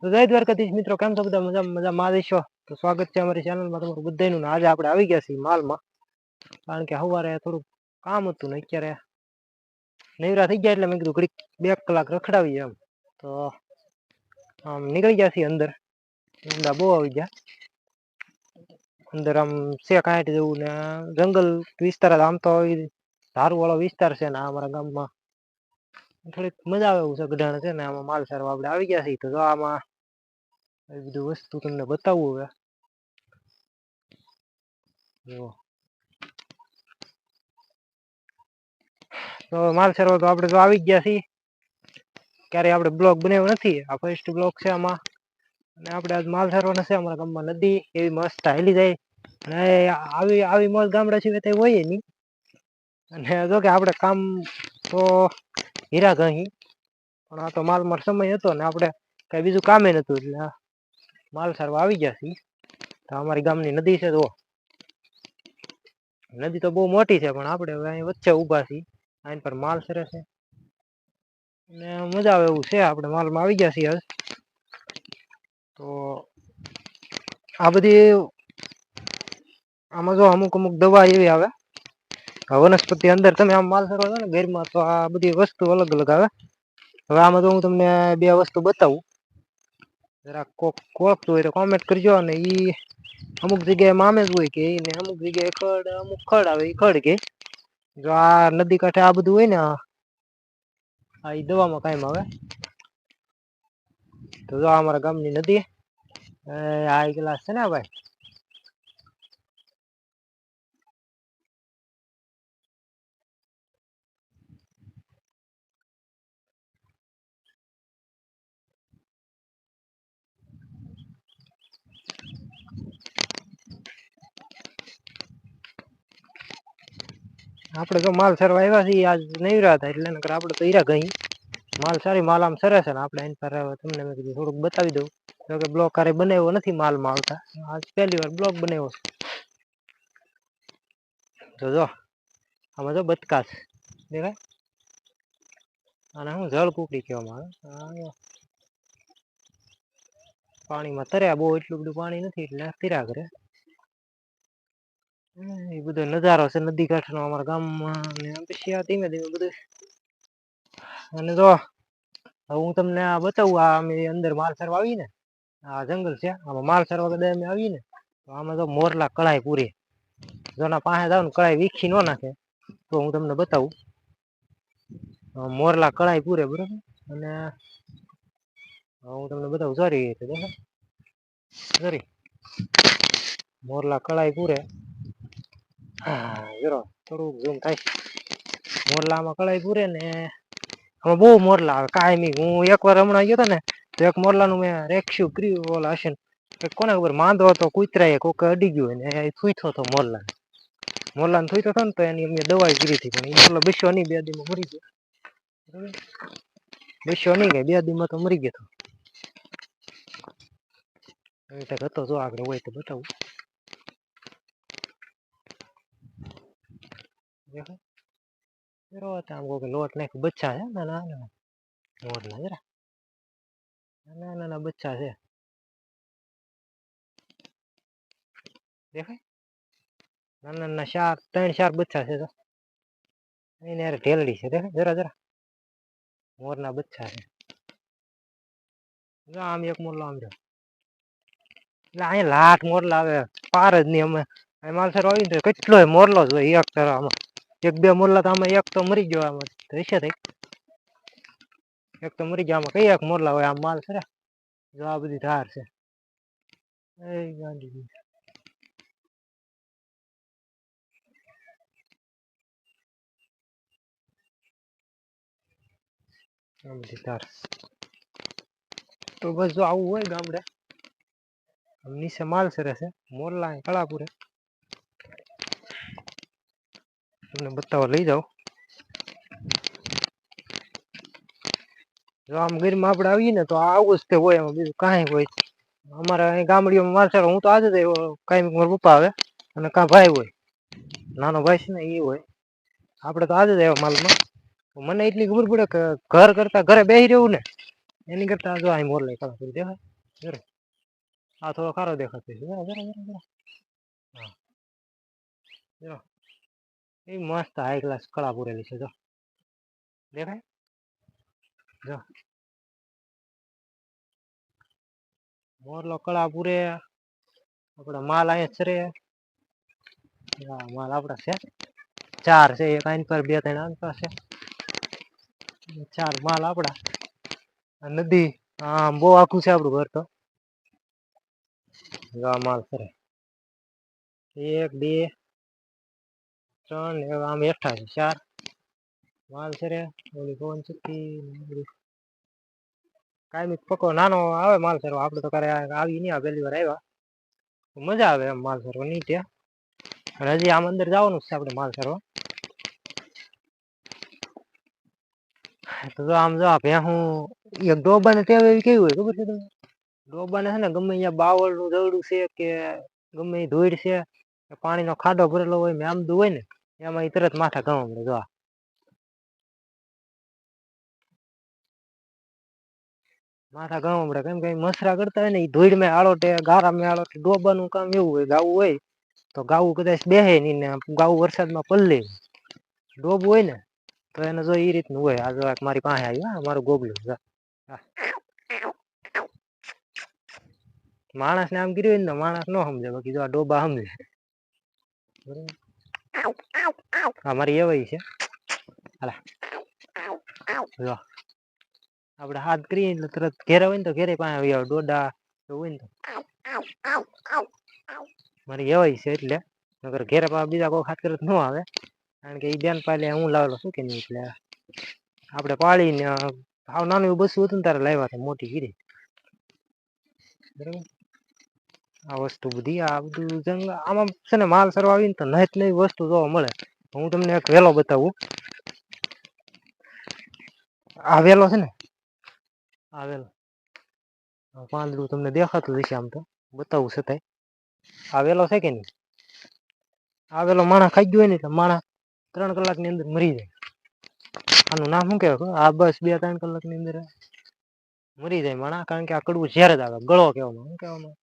તો જય દ્વારકાધીશ મિત્રો, કેમ છો બધા? મજા માં છો? તો સ્વાગત છે અમારી ચેનલમાં તમારું બધાનું. આજે આપણે આવી ગયા છીએ માલમાં, કારણ કે સવારે થોડુંક કામ હતું ને અત્યારે નવરા થઈ ગયા એટલે મેં કીધું ઘડીક 2 કલાક રખડાવી એમ. તો આમ નીકળી ગયા છીએ અંદર. ઊંડા બહુ આવી ગયા અંદર, આમ છે કાંઈ જેવું ને જંગલ વિસ્તાર. આમ તો ધારું વાળો વિસ્તાર છે ને અમારા ગામમાં થોડીક મજા આવે એવું છે. ગઢાણ છે ને આમાં માલ સારવા આપણે આવી ગયા છીએ. તો આમાં એ બધું વસ્તુ તમને બતાવવું હવે. તો માલ સારવા તો આપણે તો આવી ગયા છીએ. ક્યારે આપણે બ્લોગ બનાવ્યો નથી, આ ફર્સ્ટ બ્લોગ છે આમાં. અને આપણે આજ માલ સારવાના છે. અમારા ગામમાં નદી એવી મસ્ત હાલી જાય અને આવી મોજ ગામડા સિવાય તો હોય નહીં. અને જો કે આપણે કામ તો હીરા ઘહી, પણ આ તો માલમાં સમય હતો ને આપણે કઈ બીજું કામે નતું એટલે માલ સારવા આવી ગયા છીએ. તો અમારી ગામની નદી છે. તો નદી તો બહુ મોટી છે, પણ આપણે હવે અહીં વચ્ચે ઊભા છીએ. આની પર માલ સરે છે ને મજા આવે એવું છે. આપણે માલમાં આવી ગયા છીએ. તો આ બધી આમાં જો અમુક દવા એવી આવે વનસ્પતિ અંદર. તમે આમ માલ સારવા ને ઘરમાં, તો આ બધી વસ્તુ અલગ અલગ આવે. હવે આમાં તો હું તમને 2 વસ્તુ બતાવું. જરા કોકતું હોય તો કોમેન્ટ કરજો. અને ઈ અમુક જગ્યાએ મામે જ હોય કે એને અમુક જગ્યાએ ખડ, અમુક ખડ આવે એ ખડ કે. જો આ નદી કાંઠે આ બધું હોય ને, આ ઈ દવામાં કાયમ આવે. તો જો અમારા ગામની નદી આ ગ્લાસ છે ને ભાઈ. આપણે તો માલ સારવા આવ્યા છીએ. આજ નવરા હતા એટલે આપણે તો હીરા ગઈ માલ સારી માલ આમ સરસ છે ને. આપણે એની પર તમને મેં કીધું થોડુંક બતાવી દઉં. તો કે બ્લોગ કારે બનાવ્યો નથી માલમાં આવતા, આજ પહેલી વાર બ્લોગ બનાવ્યો છે. તો જો આમાં જો બતકાશ દેખાય, અને હું જળકુકડી કહેવામાં આવે. પાણીમાં તર્યા, બહુ એટલું બધું પાણી નથી એટલે ફર્યા કરે. એ બધો નજારો છે નદી કાંઠનો અમારા ગામમાં. અને પછી આ ધીમે ધીમે બધું. અને જો હું તમને આ બતાવું. આ અમે અંદર માલ સારવા આવી ને, આ જંગલ છે. આમાં માલ સારવા કદાચ અમે આવીએ ને, તો આમાં તો મોરલા કળાય પૂરી. જોના પાસે જાવ ને કળાઈ વીખી ન નાખે. તો હું તમને બતાવું. મોરલા કળાઈ પૂરે બરોબર. અને હું તમને બતાવું. સોરી મોરલા કળાઈ પૂરે. હા જરો થોડુંક ઝૂમ થાય. મોરલામાં કળાઈ પૂરે ને હવે બહુ મોરલા આવે કાયમી. હું એકવાર હમણાં ગયો હતો ને, તો એક મોરલાનું મેં રેસ્ક્યુ કર્યું. ઓલા હશે ને કોને ખબર, માંદો હતો, કૂતરાએ કોક અડી ગયો ને થૂથો હતો મોરલા. મોરલાને થૂથો હતો ને તો એની અમે દવાઈ કરી હતી, પણ એ મોરલો બસ્યો નહીં. 2 દીમાં મરી ગયો. બસ્યો નહીં, કઈ 2 દીમાં તો મરી ગયો. હતો જો આગળ હોય તો બતાવું. લોટ નાખ બચ્ચા છે નાના મોરલા. જરા નાના બચ્ચા છે. દેખાય નાના 3-4 બચ્ચા છે. એને યાર ઢેલડી છે. દેખાય જરા મોરના બચ્ચા છે. આમ એક મોરલો આમ એટલે અહીંયા લાટ મોરલા આવે, પાર જ નહીં. અમે માલસર આવી ને કેટલોય મોરલો જ હોય એક તરામાં. 1-2 મોરલા તો આમાં એક તો મરી ગયો. આમાં હશે એક તો મરી ગયા. આમાં કઈ એક મોરલા હોય આમ માલ છે. જો આ બધી ધાર છે. તો બસ જો આવું હોય ગામડે. નીચે માલ સરે છે, મોરલા કળાપુરે. તમને બતાવવા લઈ જાવ. જો આમ ગીરમાં આપણે આવીએ ને, તો આવું જ તે હોય. એમાં બીજું કાંઈ હોય. અમારા ગામડીઓમાં માલ સારવા હું તો આજે જ કાંઈ મારા પપ્પા આવે અને કાં ભાઈ હોય, નાનો ભાઈ છે ને એ હોય. આપણે તો આજે જ આવ્યા માલમાં. મને એટલી ખબર પડે કે ઘર કરતા ઘરે બેસી રહેવું ને એની કરતા જો અહીં મોરલા કળા પૂરી દેખાય. જરો આ થોડો ખારો દેખાતો છે જરો જરો જરો જરો હા જરો એ મસ્ત હાઈ ક્લાસ કળા પૂરેલી છે જો દેખાય જો મોરલો કળા પૂરે આપડા માલ અહીંયા ચરે માલ આપડા છે 4 છે એક આઈન પર 2 3 આન પાસે 4 માલ આપડા નદી હા બહુ આખું છે આપણું ઘર તો માલ કરે 1 2 3 આમ એકઠા છે 4 માલ છે ઓલી પવન ચક્કી કાયમી પકો નાનો આવે માલ સરો આપણે તો કરે આવી નહીં આ પહેલી વાર આવ્યા મજા આવે એમ માલ સરો નીચે અને હજી આમ અંદર જવાનું છે આપણે માલ સરો તો આમ જો આપે હું એક ડોબાને ટેવ એવી કેવી હોય ખબર છે તમને ડોબાને છે ને ગમે અહીંયા બાવળનું દવડું છે કે ગમે એ ધોઈડ છે પાણીનો ખાડો ભરેલો હોય ને આમદું હોય ને એમાં એ તરત માથા ગવા મળે જો માથા ગવા મળે કેમ કે મસરા કરતા હોય ને એ ધોઈડમાં આળોટે ગારામાં આળોટે ડોબાનું કામ એવું હોય ગાવું હોય તો ગાવું કદાચ બેહે નહીં ને ગાવું વરસાદમાં પલ્લે ડોબ હોય ને તો એને જો એ રીતનું હોય આ જો મારી પાસે આવ્યું મારું ગોગલું માણસને આમ કર્યું ને માણસ ન સમજે બાકી જો આ ડોબા સમજે હા મારી એવાય છે હાલા જો આપણે હાથ કરીએ એટલે તરત ઘેરે હોય ને તો ઘેરે પાસે આવી આવે ડોડા હોય ને તો મારી એવાય છે એટલે નગર ઘેરે પાસે બીજા કોઈ હાથ કરે ન આવે કારણ કે એ બેન પાલે હું લાવેલો શું કે નહીં એટલે આપણે પાળીને હાવ નાનું એવું બસું હતું ને તારે લાવ્યા હતા મોટી ગીરી બરાબર આ વસ્તુ બધી આ બધું જંગ આમાં છે ને માલ સરવા આવીને તો નહી નવી વસ્તુ જોવા મળે હું તમને એક વેલો બતાવું આ વેલો છે ને આ વેલો પાંદડું તમને દેખાતું હશે આમ તો બતાવું છતાંય આ વેલો છે કે નહીં આ વેલો માણસ ખાઈ ગયો હોય ને એટલે માણસ 3 કલાકની અંદર મરી જાય આનું નામ શું કહેવાય આ બસ 2-3 કલાકની અંદર મરી જાય માણસ કારણ કે આ કડવું ઝેર જ આવે ગળો કહેવામાં શું કહેવામાં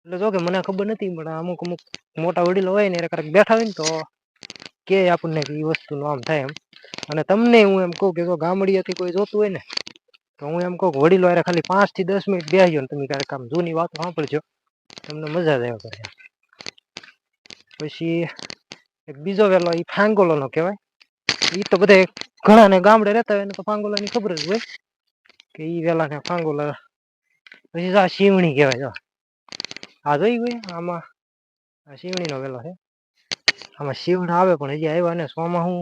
એટલે જો કે મને ખબર નથી પણ અમુક અમુક મોટા વડીલો હોય ને એ ક્યારેક બેઠા હોય ને તો કે આપણને એ વસ્તુનું આમ થાય એમ અને તમને હું એમ કહું કે જો ગામડીએથી કોઈ જોતું હોય ને તો હું એમ કહું વડીલો અરે ખાલી 5 થી 10 મિનિટ બેસજો ને તમે ક્યારેક આમ જૂની વાતો સાંભળજો તમને મજા જ આવે કરે પછી એક બીજો વેલો એ ફાંગોલોનો કહેવાય એ તો બધા ઘણા ને ગામડે રહેતા હોય ને તો ફાંગોલાની ખબર જ હોય કે એ વેલા ને ફાંગોલા પછી આ શીવણી કહેવાય જો આ જોઈ હોય આમાં આ શીવણીનો વેલો છે આમાં શીવણ આવે પણ હજી આવ્યા ને સોમાં હું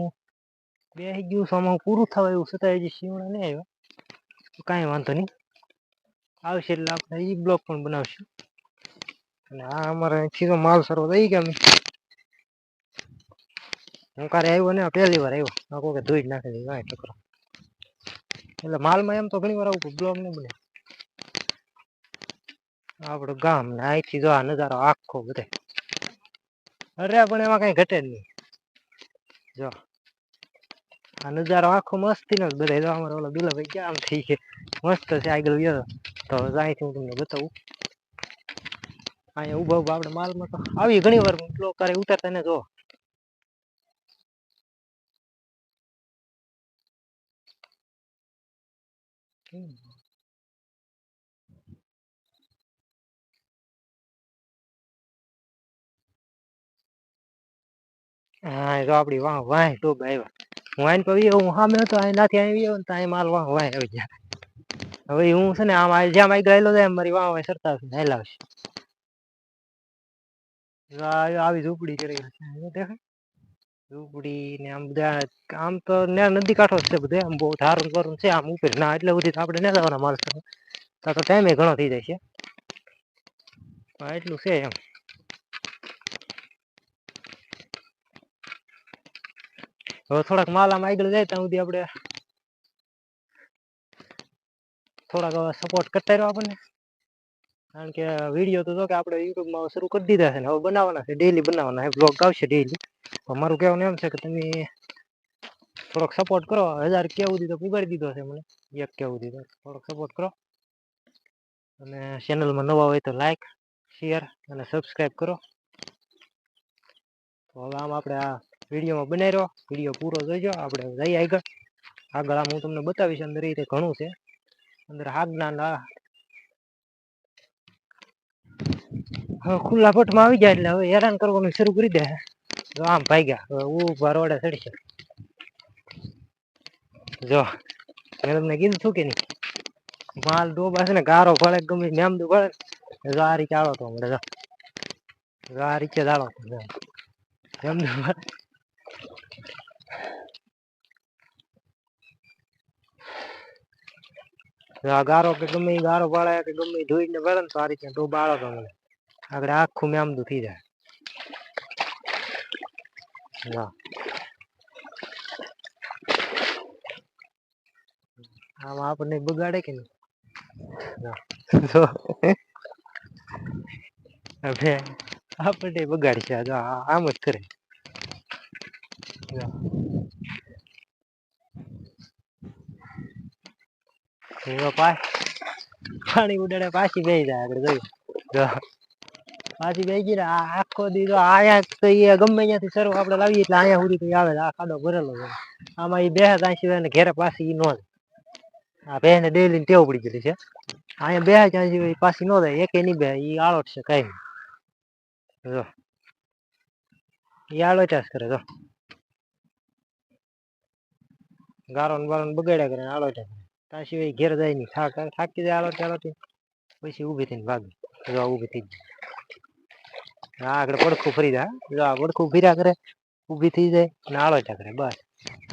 બેસી ગયું સોમાં હું પૂરું થવા એવું છતાં હજી શીવણા નહીં આવ્યા કાંઈ વાંધો નહીં આવશે એટલે આપણે એ બ્લોક પણ બનાવશું અને આ અમારે સીધો માલ સરવો થઈ ગયા હું કારે આવ્યો ને પહેલી વાર આવ્યો આખો કે ધોઈ જ નાખી દઈ કાંઈ ટકરો એટલે માલમાં એમ તો ઘણી વાર આવું બ્લોક નહીં બને આપણું ગામ ને અહીંથી જો આ નજારો આખો બધે અરે પણ એમાં કઈ ઘટે જ નહીં જો આ નજારો આખો મસ્તી નો બધા જો અમારે ઓલા દુલાભાઈ ક્યાં આમ થઈ છે મસ્ત છે આગળ ગયો તો અહીંથી હું તમને બતાવું અહીંયા ઉભા ઉભા આપણે માલમાં તો આવી ઘણી વાર બ્લોક કરે ઉતારતા ને જો હા તો આપડી વાહ વાહ ટોબ આવ્યા હું આઈને પછી હું સામે હતો અહીં નાથી આવી ગયો ને અહીં માલ વાહ વાહ આવી ગયા હવે હું છે ને આમ જ્યાં માઈ ગયેલો જાય મારી વાહ વાહ સરતા હેલાવશે આવી ઝૂંપડી કરી દેખાય ઝૂંપડી ને આમ બધા આમ તો નદી કાંઠો છે બધે આમ બહુ ધારું કરું છે આમ ઉપર ના એટલે બધી આપણે ના જવાના માલ તો ટાઈમે ઘણો થઈ જાય છે એટલું છે એમ હવે થોડાક માલ આમ આગળ જાય ત્યાં સુધી આપણે થોડાક સપોર્ટ કરતા રહ્યો આપણને કારણ કે વિડીયો તો જો કે આપણે યુટ્યુબમાં શરૂ કરી દીધા છે ને હવે બનાવવાના છે ડેઈલી બનાવવાના છે બ્લોગ આવશે ડેઈલી મારું કહેવાનું એમ છે કે તમે થોડોક સપોર્ટ કરો 1000 કેવું દીધો પુગાડી દીધો છે મને 1 કેવું દીધો થોડોક સપોર્ટ કરો અને ચેનલમાં નવા હોય તો લાઈક શેર અને સબસ્ક્રાઈબ કરો. તો હવે આમ આપણે આ વિડીયોમાં બનાવી રહ્યો, વિડીયો પૂરો જોઈજો. આપણે જઈએ આગળ આમ હું તમને બતાવીશ. અંદર એ રીતે ઘણું છે, અંદર આગના હવે ખુલ્લા પટમાં આવી જાય એટલે હવે હેરાન કરવાનું શરૂ કરી દે. આમ ભાગ્યા હવે ઉભા રોડે ચડશે. જો મેં તમને કીધું છું કે નહીં, માલ ડોબા છે ને, ગારો ભળે ગમે મેમદું ભળે જો આ રીતે આવો તો મળે. જો આ રીતે જ આવો ગારો કે ગમે ગારો ભળે કે ગમે ધોઈને ભળે ને તો આ રીતે ડોબા આવો તો મળે. આગળ આખું મેમદું થઈ જાય. આમાં આપણને બગાડે કે નહીં? હવે આપણને બગાડશે. આમ જ કરે. પાણી ઉડાડે પાછી બેસી જાય. આગળ જોયું પાછી બેસી ગઈ ને આખો દી આયા તો એ ગમે ત્યાંથી સર્વ આપણે લાવીએ એટલે અહીંયા સુધી તો આવે. આ ખાડો ભરેલો છે. આમાં એ બેહે ત્યાં સિવાય ને ઘેરે પાછી ન જાય. આ બેને ડેલી ટેવ પડી ગયેલી છે. અહીંયા બેહે ત્યાં સિવાય પાછી ન જાય. એકે નહીં બે એ આળોટ છે કઈ જો એ આળોટ જ કરે. જો ગારો ને બારો બગાડ્યા કરે, આળોટ કરે. ત્યાં સિવાય ઘેર જાય નહીં. થાકી જાય આળોટ આળોટી પછી ઊભી થઈને ભાગે. જો ઊભી થઈ જાય. હા આગળ પડખું ફરી જાય. જો આ પડખું ફર્યા કરે, ઊભી થઈ જાય ને આળોટા કરે. બસ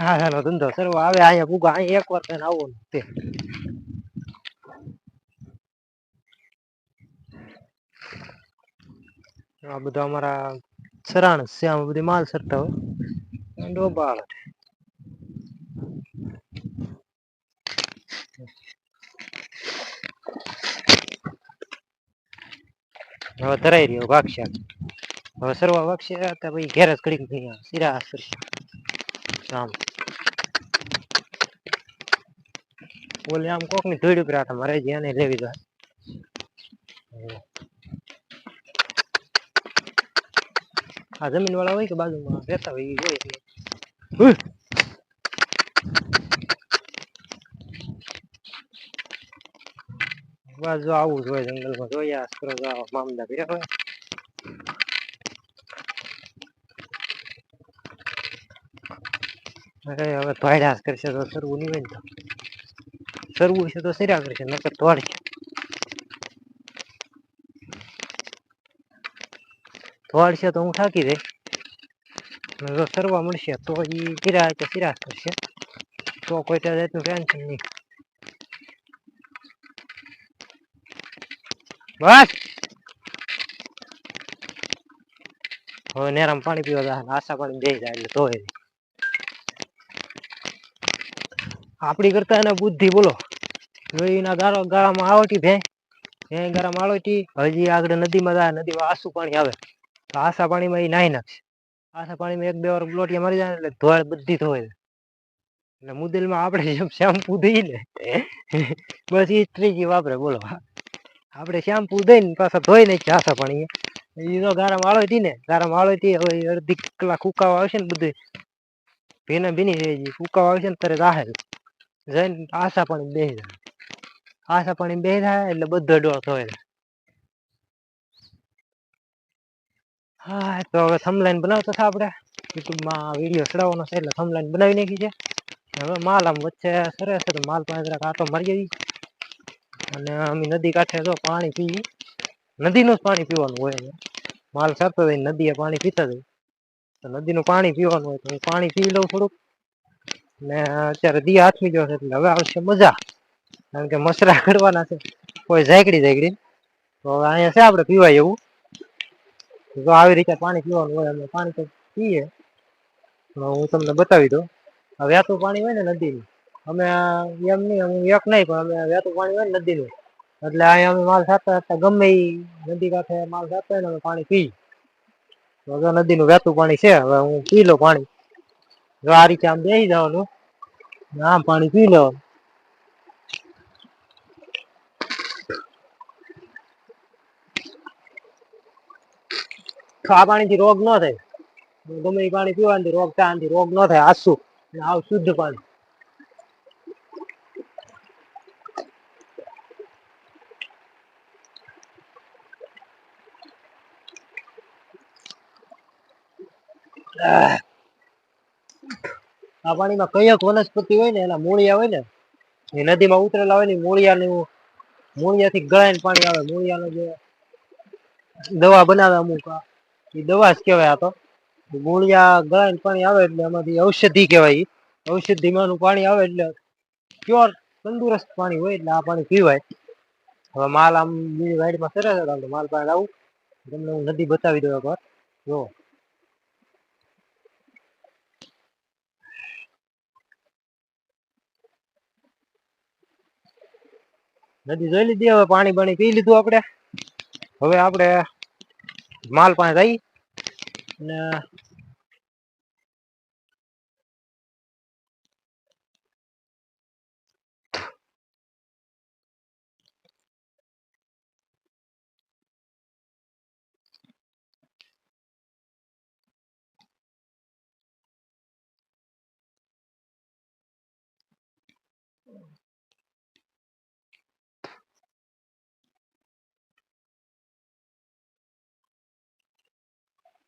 હા એનો ધંધો સર્વ આવે. અહીંયા ભૂગા અહીંયા એક વાર થઈને આવો તે આ બધા અમારા સરાણ છે. આમાં બધી માલ સરતા હોય ડોબા. હવે ધરાઈ રહ્યો વાગશે. હવે સરવા વાગશે તો પછી ઘેર જ કરી સિરા કરશે. આમ બોલે આમ કોક ની ધોઈ ઉપર આટા મારે જ્યાં લેવી જાય. આ જમીન વાળા હોય કે બાજુમાં રહેતા હોય એ હોય. બસ જો આવું જ હોય જંગલમાં. જોયા કરો મામલા ભેગા હોય. હવે ધોળ્યા કરશે તો સરવું નહીં હોય ને. સરવું છે તો સિરા કરશે, નકર ધોળશે. ધોળશે તો હું થાકી જાય. જો સરવા મળશે તો એ સિરા કરશે. તો કોઈ જાતનું ટેન્શન નહીં. બસ હવે નેરામ પાણી પીવા જાય. આશા પાણી દઈ જાય એટલે ધોય. આપડી કરતા એને બુદ્ધિ બોલો. એના ગાળામાં આવટી ભેં ગાળામાં આવટી. હજી આગળ નદીમાં જાય. નદીમાં આસુ પાણી આવે તો આસા પાણીમાં એ નાહી નાખશે. આસા પાણીમાં એક બે વાર લોટિયા મરી જાય એટલે ધોળ બધી ધોય. એટલે મુદલમાં આપણે જેમ શેમ્પુ દઈએ ને બસ એ ત્રીજી વાપરે. બોલો આપણે શેમ્પુ દઈને પાછા ધોઈ નાખીએ આસા પાણી. એ તો ગારામાં આળોટી ને ગારામાં આળોટી. હવે અડધી કલાક ફૂકાવા આવશે ને બધું ભીની થઈ જાય. ફૂકાવા આવશે ને ત્યારે રાહે જઈને આસા પાણી બેસી જાય. આસા પાણી બેસી જાય એટલે બધો ડોળ ધોય. હા તો હવે થંબલાઈન બનાવતા હતા. આપણે યુટ્યુબમાં વિડીયો ચડાવવાનો છે એટલે થંબલાઈન બનાવી નાખી છે. હવે માલ આમ વચ્ચે સરે છે તો માલ પાસે જરાક આટો મારી આવી. અને અમે નદી કાંઠે તો પાણી પીવી. નદીનું જ પાણી પીવાનું હોય. માલ સરતો જાય નદીએ પાણી પીતા જાય તો નદીનું પાણી પીવાનું હોય તો હું પાણી પી લઉં થોડુંક. ને અત્યારે દી હાથમી ગયો છે એટલે હવે આવશે મજા. કારણ કે મસરા કરવાના છે કોઈ ઝાકડી. તો હવે અહીંયા છે આપણે પીવાય એવું. તો આવી રીતે પાણી પીવાનું હોય. અમે પાણી તો પીએ. હું તમને બતાવી દઉં. વહેતું પાણી હોય ને નદીનું, અમે એમ નહીં હું એક નહીં પણ અમે વહેતું પાણી હોય ને નદીનું એટલે અહીંયા અમે માલ સાચતા ગમે એ નદી કાંઠે માલ સાચતા હોય ને અમે પાણી પી. તો નદીનું વહેતું પાણી છે. હવે હું પી લઉં પાણી. જો આ રીતે આમ બેસી જવાનું, આમ પાણી પી લેવાનું. આ પાણીથી રોગ ન થાય. ગમે એ પાણી પીવાથી રોગ થાય, આનાથી રોગ ન થાય. આસુ આવ શુદ્ધ પાણી. આ પાણીમાં કયક વનસ્પતિ હોય ને એના મૂળિયા હોય ને એ નદીમાં ઉતરેલા હોય ને મૂળિયાથી ગળાઈને પાણી આવે. મૂળિયાનો જે દવા બનાવે અમુક એ દવા જ કહેવાય. આ તો મૂળિયા ગળાઈને પાણી આવે એટલે એમાંથી ઔષધિ કહેવાય. ઔષધિમાંનું પાણી આવે એટલે પ્યોર તંદુરસ્ત પાણી હોય એટલે આ પાણી પીવાય. હવે માલ આમ બીજી વાઈડમાં સરે છે, માલ પાસે આવું તમને હું નદી બતાવી દઉં એકવાર. જો નદી જોઈ લીધી. હવે પાણી પી લીધું આપણે. હવે આપણે માલ પાસે જઈ ને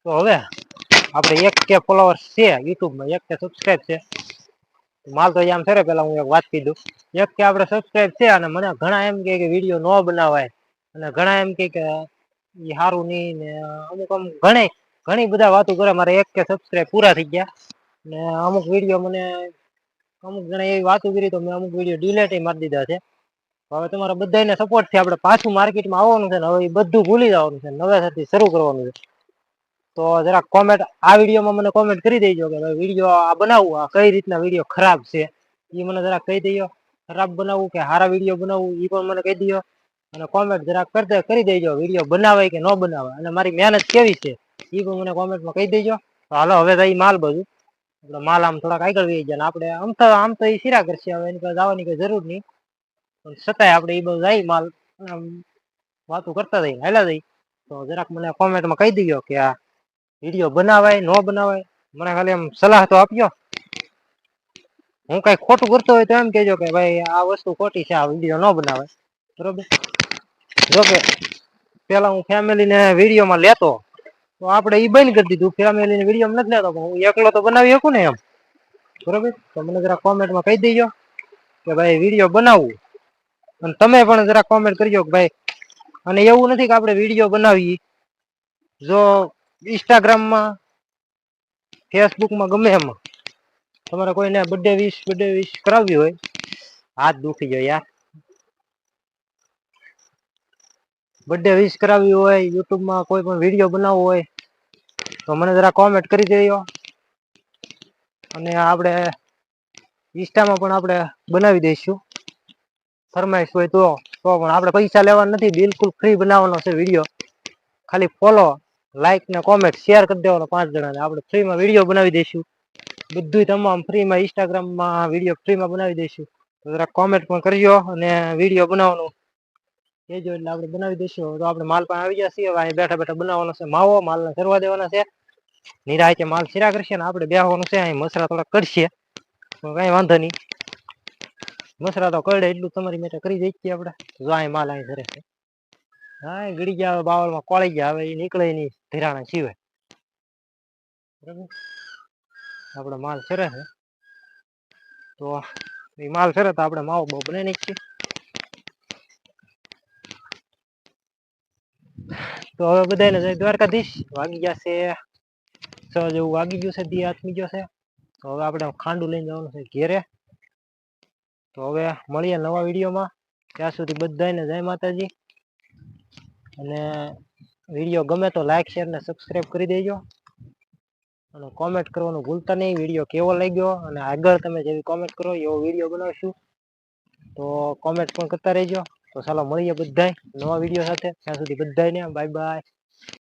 તો હવે આપણે 1K ફોલોવર્સ છે યુટ્યુબમાં, 1K સબસ્ક્રાઇબ છે. માલ તો આમ છે. પેલા હું એક વાત કહી દઉં. 1K આપણે સબસ્ક્રાઇબ છે અને મને ઘણા એમ કે વિડીયો ન બનાવાય અને ઘણા એમ કે એ સારું નહીં ને અમુક ઘણી બધા વાતો કરે. મારે 1K સબસ્ક્રાઇબ પૂરા થઈ ગયા ને અમુક વિડીયો મને અમુક જણા એવી વાતો કરી તો મેં અમુક વિડીયો ડિલેટ મારી દીધા છે. હવે તમારા બધાને સપોર્ટ થી આપણે પાછું માર્કેટમાં આવવાનું છે ને હવે એ બધું ભૂલી જવાનું છે, નવેસરથી શરૂ કરવાનું છે. તો જરા કોમેન્ટ આ વિડીયોમાં મને કોમેન્ટ કરી દેજો કે ભાઈ વિડીયો આ બનાવવું આ કઈ રીતના વિડીયો ખરાબ છે એ મને જરા કહી દેજો. ખરાબ બનાવવું કે સારા વિડીયો બનાવવું એ પણ મને કહી દેજો અને કોમેન્ટ જરાક કરી દેજો વિડીયો બનાવાય કે ન બનાવાય અને મારી મહેનત કેવી છે એ પણ મને કોમેન્ટમાં કહી દેજો. હાલો હવે જઈ માલ બધું આપણે માલ આમ થોડાક આગળ વહી જાય ને આપણે આમ તો એ શીરા કરશે. હવે એની પાસે જવાની કઈ જરૂર નહીં, પણ છતાંય આપણે એ બધું જાય માલ વાતો કરતા જઈએ હાલા જઈ. તો જરાક મને કોમેન્ટમાં કહી દેજો કે આ વિડીયો બનાવાય ન બનાવાય. મને ખાલી એમ સલાહ તો આપજો. હું કઈ ખોટું કરતો હોય તો એમ કેજો કે ભાઈ આ વસ્તુ ખોટી છે, આ વિડીયો ન બનાવાય. બરોબર. જોકે પેલા હું ફેમિલીને વિડીયોમાં લેતો તો આપણે એ બંધ કરી દીધું. ફેમિલીને વિડીયોમાં નથી લેતો, હું એકલો તો બનાવી શકું ને એમ. બરોબર. તો મને જરા કોમેન્ટમાં કહી દેજો કે ભાઈ વિડીયો બનાવવું અને તમે પણ જરા કોમેન્ટ કરજો કે ભાઈ. અને એવું નથી કે આપણે વિડીયો બનાવીએ જો ઇન્સ્ટાગ્રામમાં ફેસબુકમાં ગમે એમાં તમારે કોઈને બર્થડે વિશ કરાવવી હોય, હાથ દુખી જાય યાર, બર્થડે વિશ કરાવવી હોય, યુટ્યુબમાં કોઈ પણ વિડીયો બનાવવો હોય તો મને જરા કોમેન્ટ કરી દેજો. અને આપણે ઇન્સ્ટામાં પણ આપણે બનાવી દઈશું. ફરમાઈશ હોય તો પણ આપણે પૈસા લેવા નથી, બિલકુલ ફ્રી બનાવવાનો છે વિડીયો. ખાલી ફોલો, લાઈક ને કોમેન્ટ શેર કરી દેવાનો 5 જણાને. આપણે ફ્રીમાં વિડીયો બનાવી દઈશું. બધું તમામ ફ્રીમાં ઇન્સ્ટાગ્રામમાં વિડીયો ફ્રીમાં બનાવી દઈશું. તો જરા કોમેન્ટ પણ કરજો અને વિડીયો બનાવવાનું કહેજો એટલે આપણે બનાવી દઈશું. તો આપણે માલ પણ આવી જશે. હવે અહીં બેઠા બેઠા બનાવવાનો છે માવો, માલને સરવા દેવાના છે. નિરાયતે માલ શીરા કરશે ને આપણે બેહવાનું છે. અહીં મસરા થોડા કરશે તો કઈ વાંધો નહીં. મસરા તો કરડે એટલું તમારી માટે કરી દઈએ આપણે. જો અહીં માલ અહીં ધરે છે. હા ગળી ગયા બાવળમાં કોળી ગયા. હવે એ નીકળે નહીં ધીરાણા સિવાય. બરાબર. આપણે માલ સરે છે તો એ માલ સરે તો આપણે માવો બહુ બનાવી નાખીએ. તો હવે બધાને જય દ્વારકાધીશ. વાગી ગયા છે 6 જેવું વાગી ગયું છે. દી આથમી ગયો છે. તો હવે આપણે ખાંડું લઈને જવાનું છે ઘેરે. તો હવે મળીએ નવા વિડીયોમાં. ત્યાં સુધી બધાને જય માતાજી. અને વિડીયો ગમે તો લાઈક શેર ને સબસ્ક્રાઈબ કરી દેજો અને કોમેન્ટ કરવાનું ભૂલતા નહીં વિડીયો કેવો લાગ્યો. અને આગળ તમે જેવી કોમેન્ટ કરો એવો વિડીયો બનાવશું. તો કોમેન્ટ પણ કરતા રહેજો. તો ચાલો મળીએ બધાય નવા વિડીયો સાથે. ત્યાં સુધી બધાને બાય બાય.